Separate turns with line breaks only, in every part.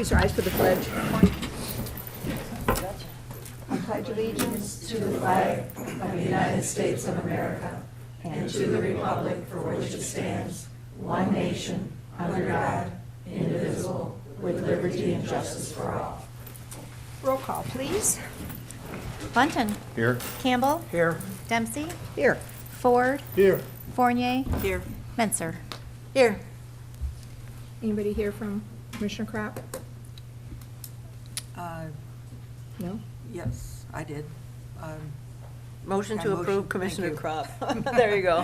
Please rise for the pledge. I pledge allegiance
To the flag of the United States of America and to the republic for which it stands, one nation, under God, indivisible, with liberty and justice for all.
Roll call, please.
Bunton.
Here.
Campbell.
Here.
Dempsey.
Here.
Ford.
Here.
Fournier.
Here.
Menser.
Here.
Anybody here from Commissioner Crop? No?
Yes, I did. Motion
I
to
motion,
approve
thank
Commissioner
you.
Crop. There you go.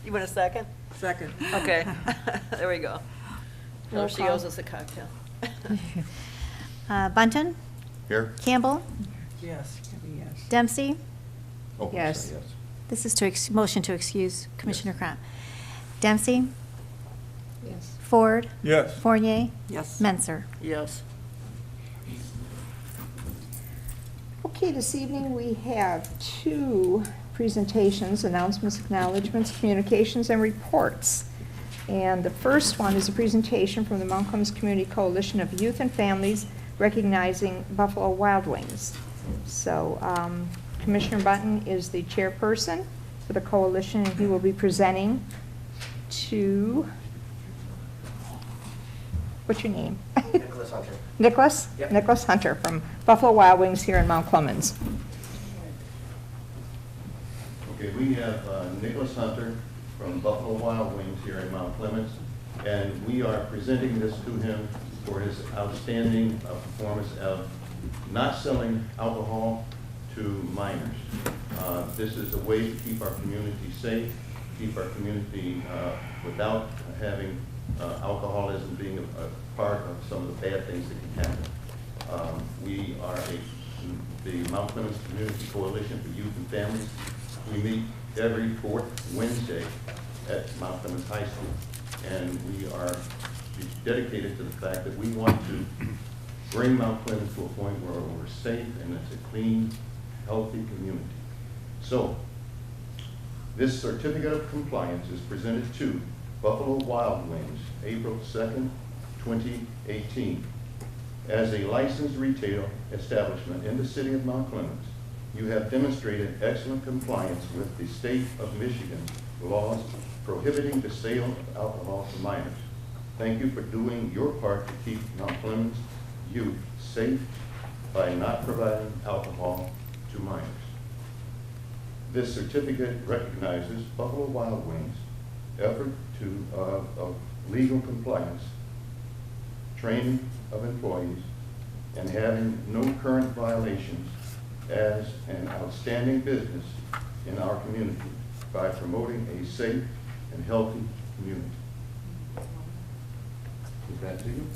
You want a second?
Second.
Okay, there we go.
Roll
Oh, she
call.
owes us a cocktail.
Bunton.
Here.
Campbell.
Yes. Yes.
Dempsey.
Oh,
Yes.
sorry,
This is to motion to excuse Commissioner Crop. Dempsey.
Yes.
Ford.
Yes.
Fournier.
Yes.
Menser.
Yes.
Okay, this evening we have two presentations, announcements, acknowledgements, communications, and reports. And the first one is a presentation from the Mount Clemens Community Coalition of Youth and Families recognizing Buffalo Wild Wings. So Commissioner Button is the chairperson for the coalition, and he will be presenting to, what's your name?
Nicholas Hunter.
Nicholas?
Yep.
Nicholas Hunter from Buffalo Wild Wings here in Mount Clemens.
Okay, we have Nicholas Hunter from Buffalo Wild Wings here in Mount Clemens, and we are presenting this to him for his outstanding performance of not selling alcohol to minors. This is a way to keep our community safe, keep our community without having alcoholism being a part of some of the bad things that can happen. We are the Mount Clemens Community Coalition for Youth and Families. We meet every fourth Wednesday at Mount Clemens High School, and we are dedicated to the fact that we want to bring Mount Clemens to a point where we're safe and it's a clean, healthy community. So, this certificate of compliance is presented to Buffalo Wild Wings, April 2nd, 2018. As a licensed retail establishment in the city of Mount Clemens, you have demonstrated excellent compliance with the state of Michigan's laws prohibiting the sale of alcohol to minors. Thank you for doing your part to keep Mount Clemens youth safe by not providing alcohol to minors. This certificate recognizes Buffalo Wild Wings' effort of legal compliance, training of employees, and having no current violations as an outstanding business in our community by promoting a safe and healthy community. Is that to you?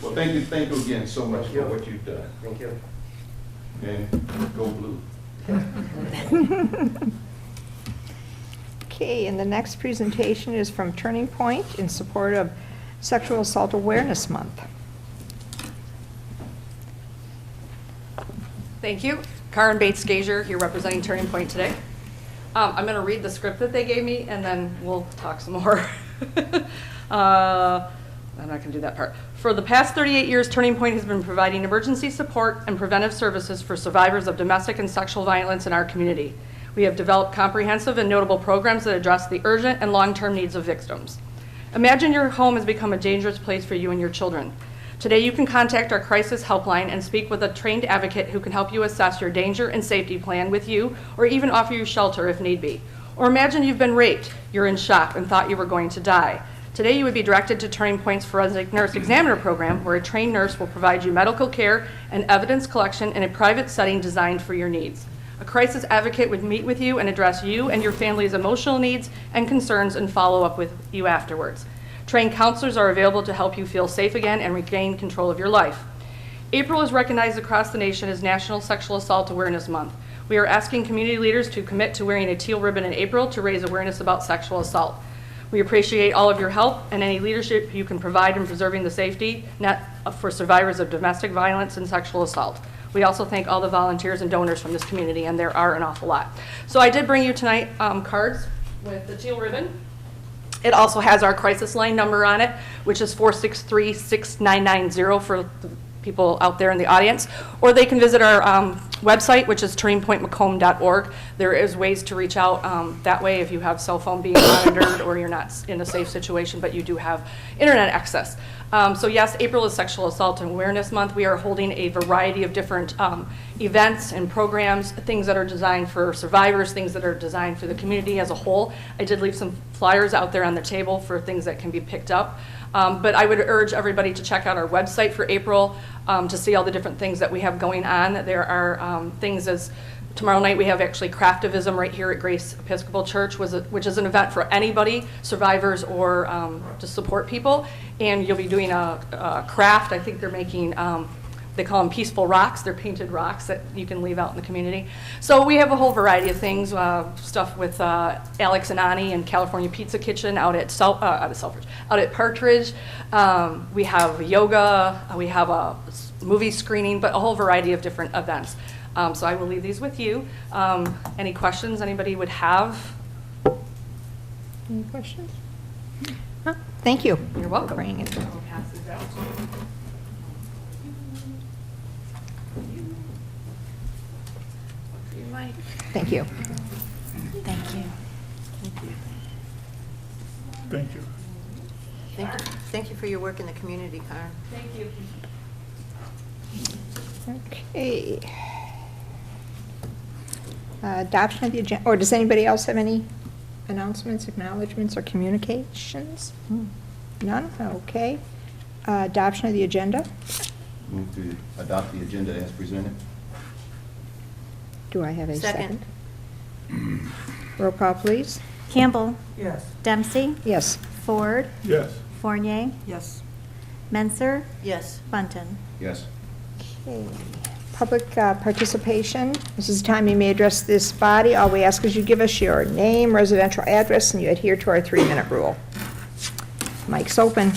Well, thank you again so much for what you've done.
Thank you.
And go blue.
Okay, and the next presentation is from Turning Point in support of Sexual Assault Awareness Month.
Thank you. Karen Bates-Gager here representing Turning Point today. I'm going to read the script that they gave me and then we'll talk some more. I'm not going to do that part. For the past 38 years, Turning Point has been providing emergency support and preventive services for survivors of domestic and sexual violence in our community. We have developed comprehensive and notable programs that address the urgent and long-term needs of victims. Imagine your home has become a dangerous place for you and your children. Today, you can contact our crisis helpline and speak with a trained advocate who can help you assess your danger and safety plan with you, or even offer you shelter if need be. Or imagine you've been raped, you're in shock, and thought you were going to die. Today, you would be directed to Turning Point's Forensic Nurse Examiner program, where a trained nurse will provide you medical care and evidence collection in a private setting designed for your needs. A crisis advocate would meet with you and address you and your family's emotional needs and concerns and follow up with you afterwards. Trained counselors are available to help you feel safe again and regain control of your life. April is recognized across the nation as National Sexual Assault Awareness Month. We are asking community leaders to commit to wearing a teal ribbon in April to raise awareness about sexual assault. We appreciate all of your help and any leadership you can provide in preserving the safety net for survivors of domestic violence and sexual assault. We also thank all the volunteers and donors from this community, and there are an awful lot. So I did bring you tonight cards with the teal ribbon. It also has our crisis line number on it, which is 463-6990 for the people out there in the audience. Or they can visit our website, which is turningpointmacomb.org. There is ways to reach out that way if you have cell phone being monitored or you're not in a safe situation, but you do have internet access. So yes, April is Sexual Assault and Awareness Month. We are holding a variety of different events and programs, things that are designed for survivors, things that are designed for the community as a whole. I did leave some flyers out there on the table for things that can be picked up. But I would urge everybody to check out our website for April to see all the different things that we have going on. There are things as tomorrow night we have actually Craftivism right here at Grace Episcopal Church, which is an event for anybody, survivors or to support people. And you'll be doing a craft. I think they're making, they call them peaceful rocks. They're painted rocks that you can leave out in the community. So we have a whole variety of things, stuff with Alex and Ani and California Pizza Kitchen out at out at Partridge. We have yoga. We have a movie screening, but a whole variety of different events. So I will leave these with you. Any questions anybody would have?
Any questions? Thank you.
You're welcome.
For bringing it.
I'll pass these out.
Thank you.
Thank you.
Thank you.
Thank you for your work in the community, Karen.
Thank you.
Okay. Adoption of the agenda, or does anybody else have any announcements, acknowledgements, or communications? None? Okay. Adoption of the agenda.
Move to adopt the agenda as presented.
Do I have a
Second.
second? Roll call, please.
Campbell,
Yes.
Dempsey,
Yes.
Ford,
Yes.
Fournier,
Yes.
Menser,
Yes.
Bunton.
Yes.
Okay. Public participation. This is the time you may address this body. All we ask is you give us your name, residential address, and you adhere to our 3-minute rule. Mic's open.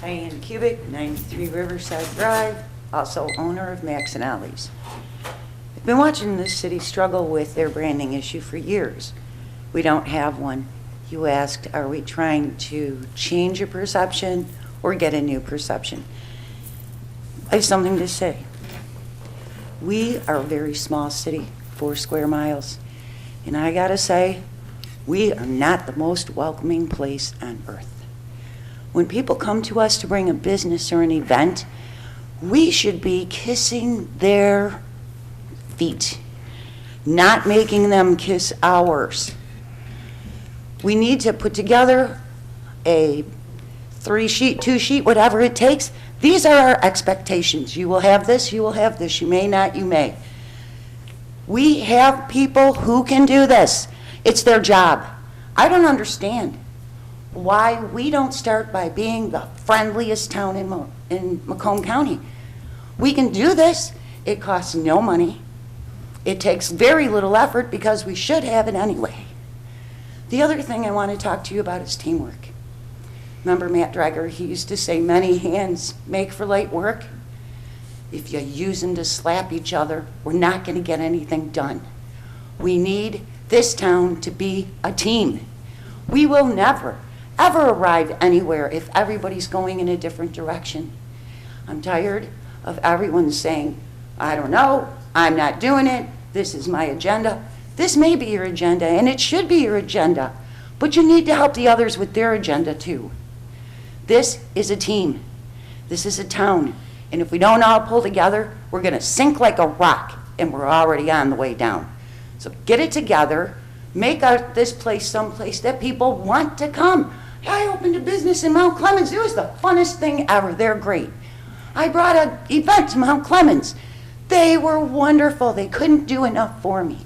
Diane Cubic, 93 Riverside Drive, also owner of Max and Ollie's. I've been watching this city struggle with their branding issue for years. We don't have one. You asked, are we trying to change a perception or get a new perception? I have something to say. We are a very small city, 4 square miles, and I gotta say, we are not the most welcoming place on earth. When people come to us to bring a business or an event, we should be kissing their feet, not making them kiss ours. We need to put together a 3-sheet, 2-sheet, whatever it takes. These are our expectations. You will have this, you will have this. You may not, you may. We have people who can do this. It's their job. I don't understand why we don't start by being the friendliest town in Macomb County. We can do this. It costs no money. It takes very little effort because we should have it anyway. The other thing I want to talk to you about is teamwork. Remember Matt Dreger, he used to say, many hands make for light work. If you use them to slap each other, we're not going to get anything done. We need this town to be a team. We will never, ever arrive anywhere if everybody's going in a different direction. I'm tired of everyone saying, I don't know, I'm not doing it, this is my agenda. This may be your agenda, and it should be your agenda, but you need to help the others with their agenda too. This is a team. This is a town, and if we don't all pull together, we're going to sink like a rock, and we're already on the way down. So get it together, make this place someplace that people want to come. I opened a business in Mount Clemens. It was the funnest thing ever. They're great. I brought an event to Mount Clemens. They were wonderful. They couldn't do enough for me.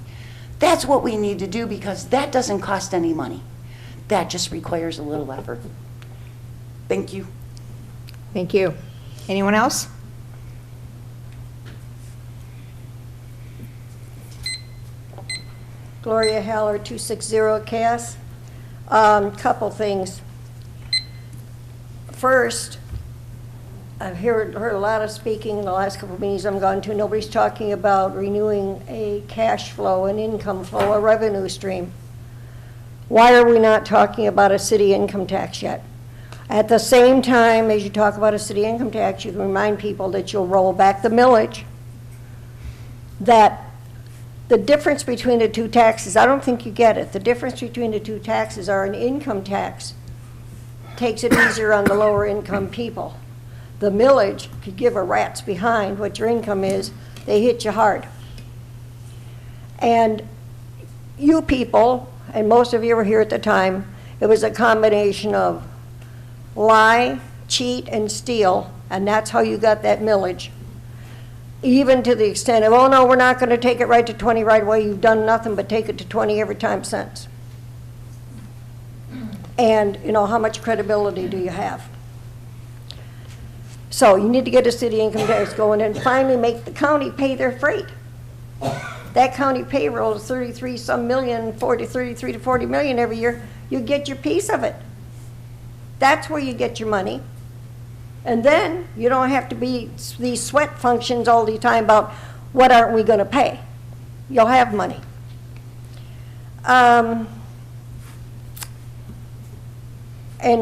That's what we need to do because that doesn't cost any money. That just requires a little effort. Thank you.
Thank you. Anyone else?
Gloria Haller, 260 Cass. Couple things. First, I've heard a lot of speaking in the last couple of meetings I've gone to. Nobody's talking about renewing a cash flow, an income flow, a revenue stream. Why are we not talking about a city income tax yet? At the same time as you talk about a city income tax, you can remind people that you'll roll back the millage, that the difference between the two taxes, I don't think you get it. The difference between the two taxes are an income tax takes it easier on the lower income people. The millage could give a rat's behind what your income is. They hit you hard. And you people, and most of you were here at the time, it was a combination of lie, cheat, and steal, and that's how you got that millage. Even to the extent of, oh no, we're not going to take it right to 20 right away. You've done nothing but take it to 20 every time since. And, you know, how much credibility do you have? So you need to get a city income tax going and finally make the county pay their freight. That county payroll is 33 some million, 33 to 40 million every year. You get your piece of it. That's where you get your money. And then you don't have to be these sweat functions all the time about what aren't we going to pay. You'll have money. And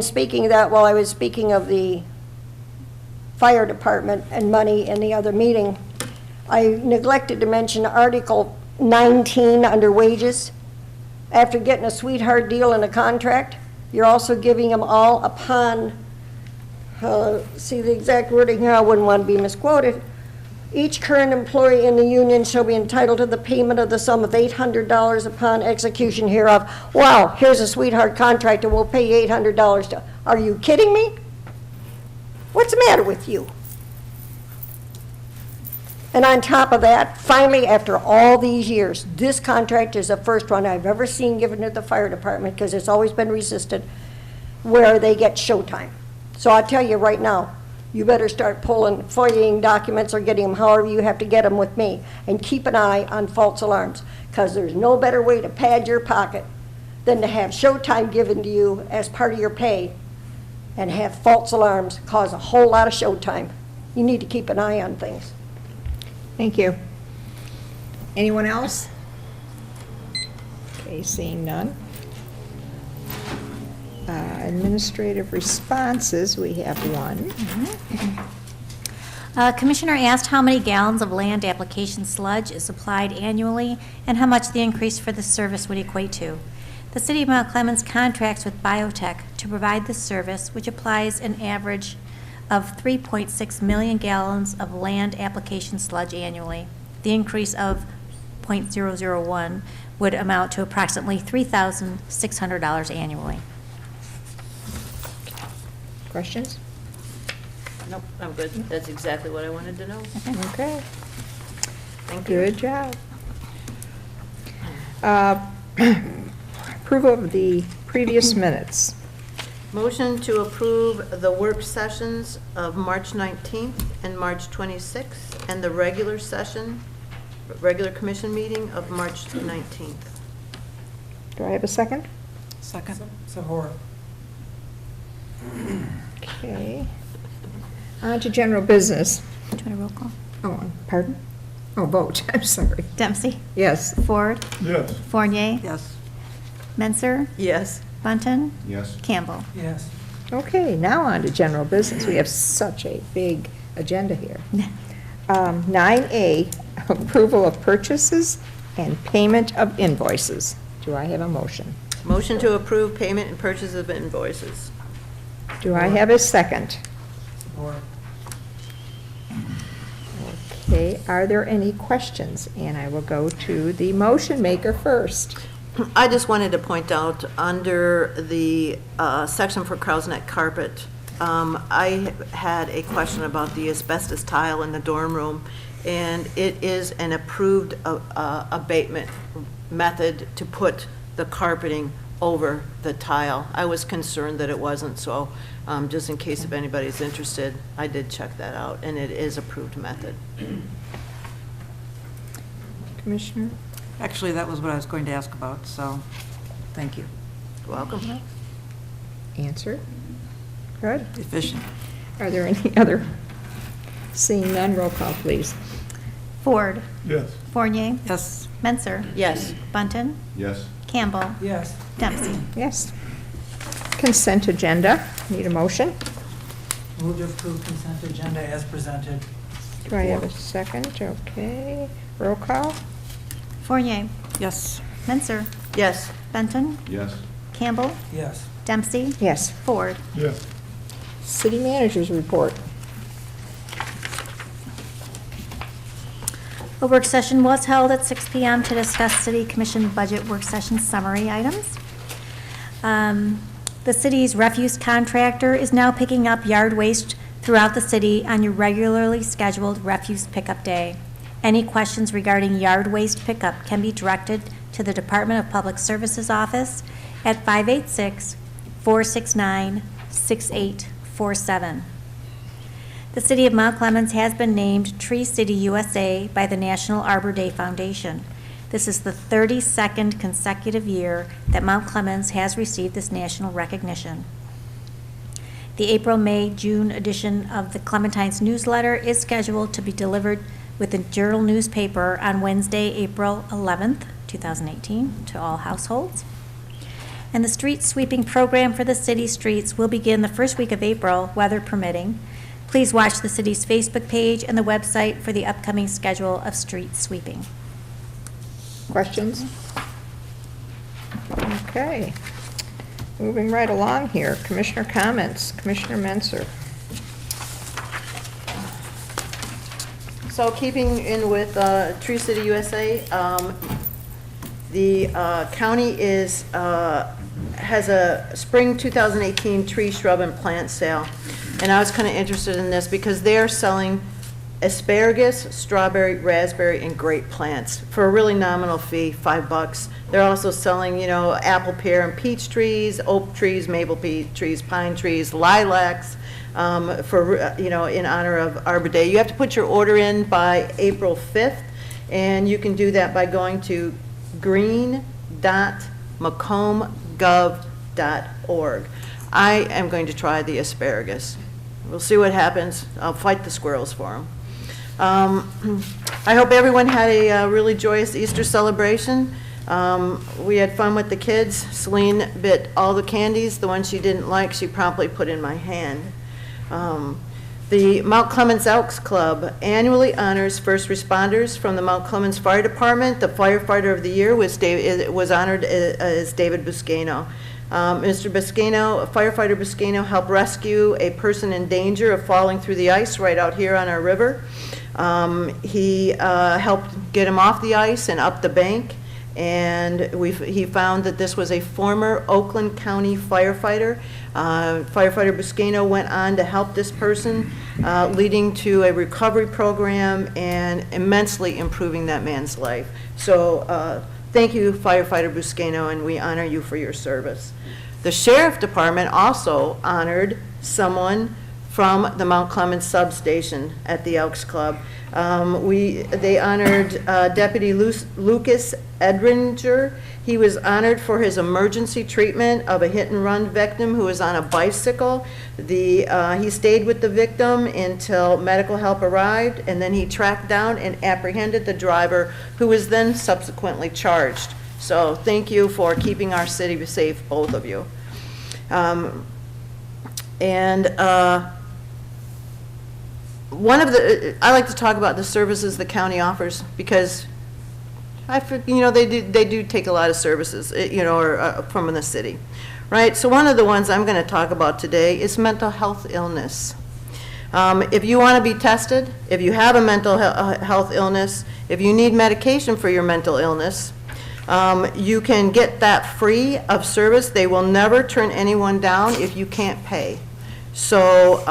speaking of that, while I was speaking of the fire department and money in the other meeting, I neglected to mention Article 19 under wages. After getting a sweetheart deal in a contract, you're also giving them all upon, see the exact wording here, I wouldn't want to be misquoted. Each current employee in the union shall be entitled to the payment of the sum of $800 upon execution hereof. Wow, here's a sweetheart contract and we'll pay you $800 to. Are you kidding me? What's the matter with you? And on top of that, finally, after all these years, this contract is the first one I've ever seen given to the fire department, because it's always been resisted, where they get showtime. So I'll tell you right now, you better start FOIAing documents or getting them however you have to get them with me, and keep an eye on false alarms, because there's no better way to pad your pocket than to have showtime given to you as part of your pay and have false alarms cause a whole lot of showtime. You need to keep an eye on things.
Thank you. Anyone else? Okay, seeing none. Administrative responses, we have one.
Commissioner asked how many gallons of land application sludge is supplied annually and how much the increase for the service would equate to. The City of Mount Clemens contracts with Biotech to provide this service, which applies an average of 3.6 million gallons of land application sludge annually. The increase of 0.001 would amount to approximately $3,600 annually.
Questions?
Nope, I'm good. That's exactly what I wanted to know.
Okay.
Thank you.
Good job. Approval of the previous minutes.
Motion to approve the work sessions of March 19th and March 26th, and the regular session, regular commission meeting of March 19th.
Do I have a second?
Second. Support.
Okay. On to general business.
Do you want a roll call?
Oh, pardon? Oh, vote, I'm sorry.
Dempsey?
Yes.
Ford?
Yes.
Fournier?
Yes.
Menser?
Yes.
Bunton?
Yes.
Campbell?
Yes.
Okay, now on to general business. We have such a big agenda here. 9A, approval of purchases and payment of invoices. Do I have a motion?
Motion to approve payment and purchase of invoices.
Do I have a second?
Support.
Okay, are there any questions? And I will go to the motion maker first.
I just wanted to point out, under the section for Crow's Neck carpet, I had a question about the asbestos tile in the dorm room, and it is an approved abatement method to put the carpeting over the tile. I was concerned that it wasn't, so just in case if anybody's interested, I did check that out, and it is approved method.
Commissioner?
Actually, that was what I was going to ask about, so thank you.
Welcome.
Answer? Good.
Efficient.
Are there any other Seeing none, roll call, please.
Ford.
Yes.
Fournier.
Yes.
Menser.
Yes.
Bunton.
Yes.
Campbell.
Yes.
Dempsey.
Yes. Consent agenda, need a motion?
Move to approve consent agenda as presented.
Do I have a second? Okay. Roll call?
Fournier.
Yes.
Menser.
Yes.
Benton.
Yes.
Campbell.
Yes.
Dempsey.
Yes.
Ford.
Yes.
City managers report.
A work session was held at 6 PM to discuss City Commission budget work session summary items. The city's refuse contractor is now picking up yard waste throughout the city on your regularly scheduled refuse pickup day. Any questions regarding yard waste pickup can be directed to the Department of Public Services office at 586-469-6847. The City of Mount Clemens has been named Tree City USA by the National Arbor Day Foundation. This is the 32nd consecutive year that Mount Clemens has received this national recognition. The April, May, June edition of the Clementine's newsletter is scheduled to be delivered with the Journal newspaper on Wednesday, April 11th, 2018, to all households. And the street sweeping program for the city streets will begin the first week of April, weather permitting. Please watch the city's Facebook page and the website for the upcoming schedule of street sweeping.
Questions? Okay. Moving right along here, Commissioner comments. Commissioner Menser.
So keeping in with Tree City USA, the county has a spring 2018 tree, shrub, and plant sale. And I was kind of interested in this because they're selling asparagus, strawberry, raspberry, and grape plants for a really nominal fee, $5. They're also selling, apple, pear, and peach trees, oak trees, maple trees, pine trees, lilacs, for, in honor of Arbor Day. You have to put your order in by April 5th, and you can do that by going to green.macomb.gov.org. I am going to try the asparagus. We'll see what happens. I'll fight the squirrels for them. I hope everyone had a really joyous Easter celebration. We had fun with the kids. Celine bit all the candies. The ones she didn't like, she promptly put in my hand. The Mount Clemens Elks Club annually honors first responders from the Mount Clemens Fire Department. The firefighter of the year was honored as David Buscano. Mr. Buscano, firefighter Buscano, helped rescue a person in danger of falling through the ice right out here on our river. He helped get him off the ice and up the bank, and he found that this was a former Oakland County firefighter. Firefighter Buscano went on to help this person, leading to a recovery program and immensely improving that man's life. So thank you, Firefighter Buscano, and we honor you for your service. The Sheriff Department also honored someone from the Mount Clemens substation at the Elks Club. They honored Deputy Lucas Edringer. He was honored for his emergency treatment of a hit-and-run victim who was on a bicycle. He stayed with the victim until medical help arrived, and then he tracked down and apprehended the driver, who was then subsequently charged. So thank you for keeping our city safe, both of you. I like to talk about the services the county offers because they do take a lot of services, from the city, right? So one of the ones I'm going to talk about today is mental health illness. If you want to be tested, if you have a mental health illness, if you need medication for your mental illness, you can get that free of service. They will never turn anyone down if you can't pay. So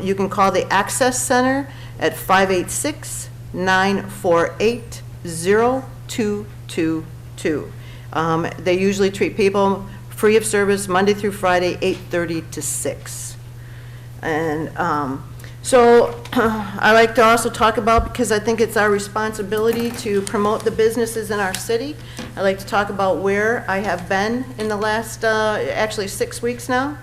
you can call the Access Center at 586-948-0222. They usually treat people free of service Monday through Friday, 8:30 to 6. And so I like to also talk about, because I think it's our responsibility to promote the businesses in our city, I like to talk about where I have been in the last, actually 6 weeks now.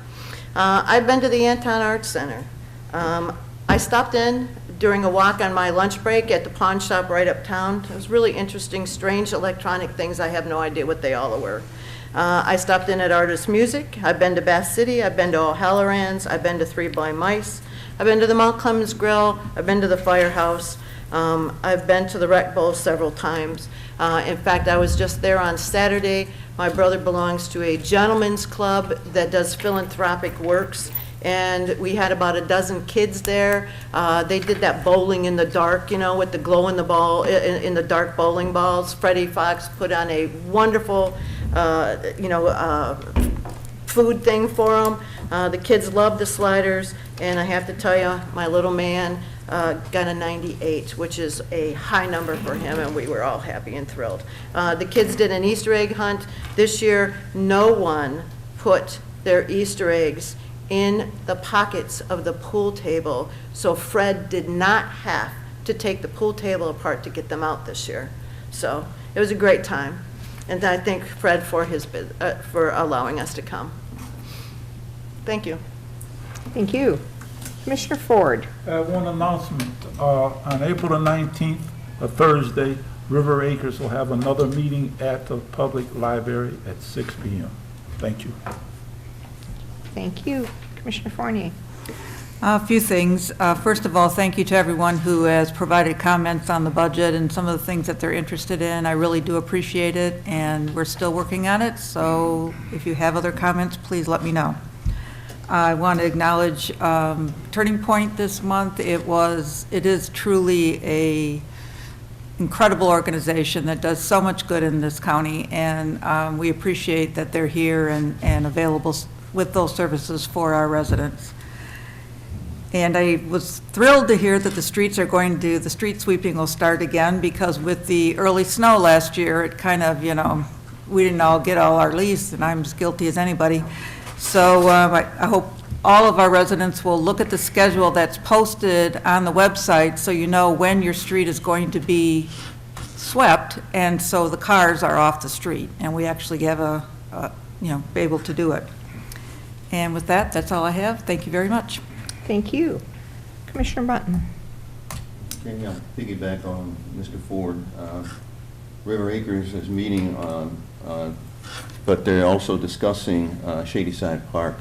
I've been to the Anton Arts Center. I stopped in
during a walk on my lunch break at the pawn shop right uptown. It was really interesting, strange electronic things. I have no idea what they all were. I stopped in at Artist Music. I've been to Bath City. I've been to O'Halloran's. I've been to Three Blind Mice. I've been to the Mount Clemens Grill. I've been to the Firehouse. I've been to the Rec Bowl several times. In fact, I was just there on Saturday. My brother belongs to a gentleman's club that does philanthropic works, and we had about a dozen kids there. They did that bowling in the dark, you know, with the glow in the ball, in the dark bowling balls. Freddie Fox put on a wonderful, food thing for them. The kids loved the sliders, and I have to tell you, my little man got a 98, which is a high number for him, and we were all happy and thrilled. The kids did an Easter egg hunt. This year, no one put their Easter eggs in the pockets of the pool table, so Fred did not have to take the pool table apart to get them out this year. So it was a great time, and I thank Fred for for allowing us to come. Thank you.
Thank you. Commissioner Ford.
One announcement. On April the 19th, a Thursday, River Acres will have another meeting at the public library at 6 p.m. Thank you.
Thank you. Commissioner Fournier.
A few things. First of all, thank you to everyone who has provided comments on the budget and some of the things that they're interested in. I really do appreciate it, and we're still working on it, so if you have other comments, please let me know. I want to acknowledge Turning Point this month. It is truly a incredible organization that does so much good in this county, and we appreciate that they're here and available with those services for our residents. And I was thrilled to hear that the street sweeping will start again, because with the early snow last year, it kind of, we didn't all get all our leaves, and I'm as guilty as anybody. So I hope all of our residents will look at the schedule that's posted on the website, so you know when your street is going to be swept, and so the cars are off the street, and we actually have be able to do it. And with that, that's all I have. Thank you very much.
Thank you. Commissioner Button.
Okay, I'll piggyback on Mr. Ford. River Acres is meeting but they're also discussing Shady Side Park,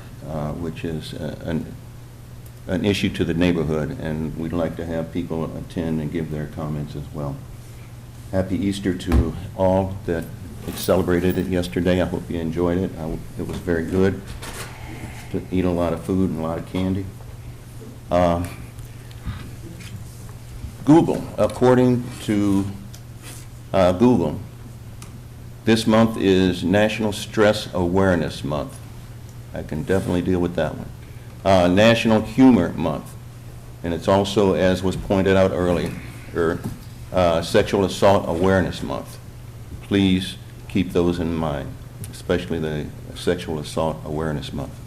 which is an issue to the neighborhood, and we'd like to have people attend and give their comments as well. Happy Easter to all that celebrated it yesterday. I hope you enjoyed it. It was very good to eat a lot of food and a lot of candy. Google, according to Google, this month is National Stress Awareness Month. I can definitely deal with that one. National Humor Month. And it's also, as was pointed out earlier, Sexual Assault Awareness Month. Please keep those in mind, especially the Sexual Assault Awareness Month.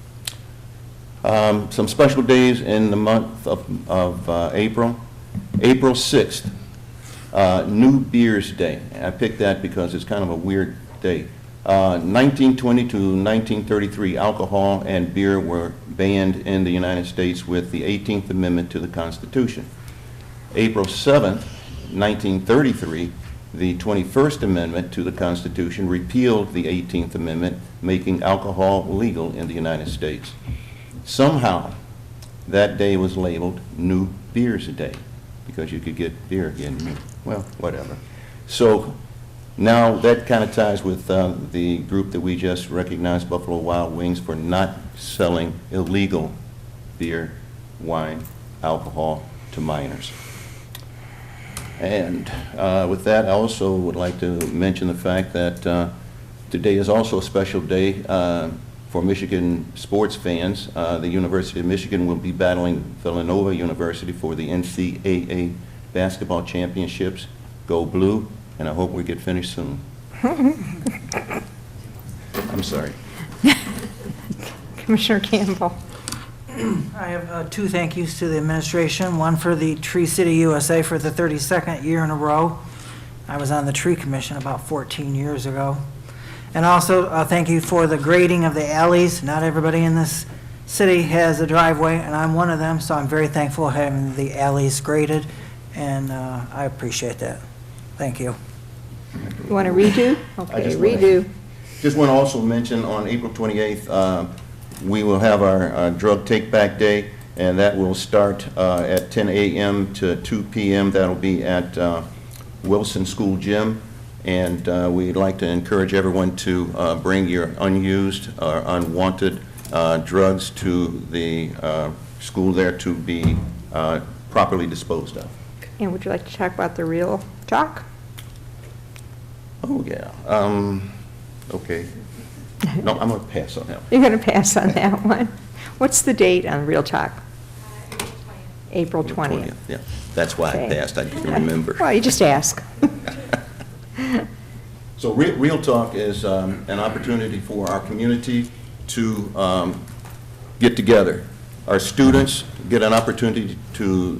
Some special days in the month of April. April 6th. New Beers Day. I picked that because it's kind of a weird day. 1920 to 1933, alcohol and beer were banned in the United States with the 18th Amendment to the Constitution. April 7th, 1933, the 21st Amendment to the Constitution repealed the 18th Amendment, making alcohol legal in the United States. Somehow, that day was labeled New Beers Day, because you could get beer again. Well, whatever. So now that kind of ties with the group that we just recognized, Buffalo Wild Wings, for not selling illegal beer, wine, alcohol to minors. And with that, I also would like to mention the fact that today is also a special day for Michigan sports fans. The University of Michigan will be battling Villanova University for the NCAA basketball championships. Go Blue, and I hope we get finished soon. I'm sorry.
Commissioner Campbell.
I have two thank yous to the administration, one for the Tree City USA for the 32nd year in a row. I was on the Tree Commission about 14 years ago. And also thank you for the grading of the alleys. Not everybody in this city has a driveway, and I'm one of them, so I'm very thankful having the alleys graded, and I appreciate that. Thank you.
You want to redo?
I
Okay,
just wanna-
redo.
Just want to also mention, on April 28th, we will have our Drug Take Back Day, and that will start at 10 a.m. to 2 p.m. That'll be at Wilson School Gym, and we'd like to encourage everyone to bring your unused or unwanted drugs to the school there to be properly disposed of.
And would you like to talk about the real talk?
Oh, yeah. Okay. No, I'm going to pass on that one.
You're going to pass on that one. What's the date on Real Talk? April 20th.
Yeah, that's why I
Okay.
passed. I didn't remember.
Well, you just ask.
So Real Talk is an opportunity for our community to get together. Our students get an opportunity to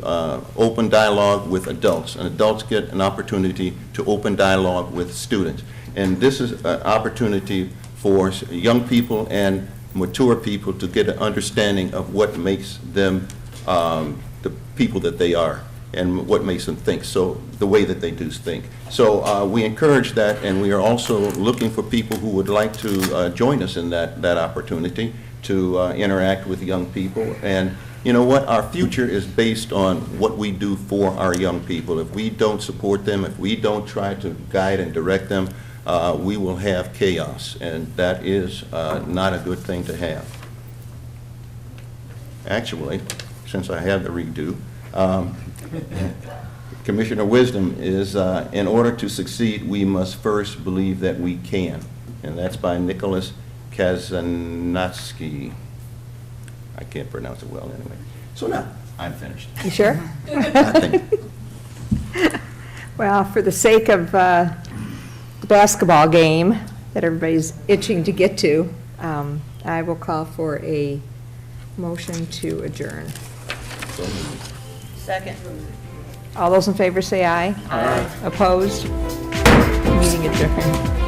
open dialogue with adults, and adults get an opportunity to open dialogue with students. And this is an opportunity for young people and mature people to get an understanding of what makes them the people that they are and what makes them think, so the way that they do think. So we encourage that, and we are also looking for people who would like to join us in that opportunity to interact with young people. And you know what? Our future is based on what we do for our young people. If we don't support them, if we don't try to guide and direct them, we will have chaos, and that is not a good thing to have. Actually, since I have the redo, Commissioner Wisdom is, in order to succeed, we must first believe that we can. And that's by Nicholas Kazanatsky. I can't pronounce it well anyway. So now, I'm finished.
You sure?
I think.
Well, for the sake of the basketball game that everybody's itching to get to, I will call for a motion to adjourn.
So moved.
Second.
All those in favor say aye. Aye. Opposed? Meeting adjourned.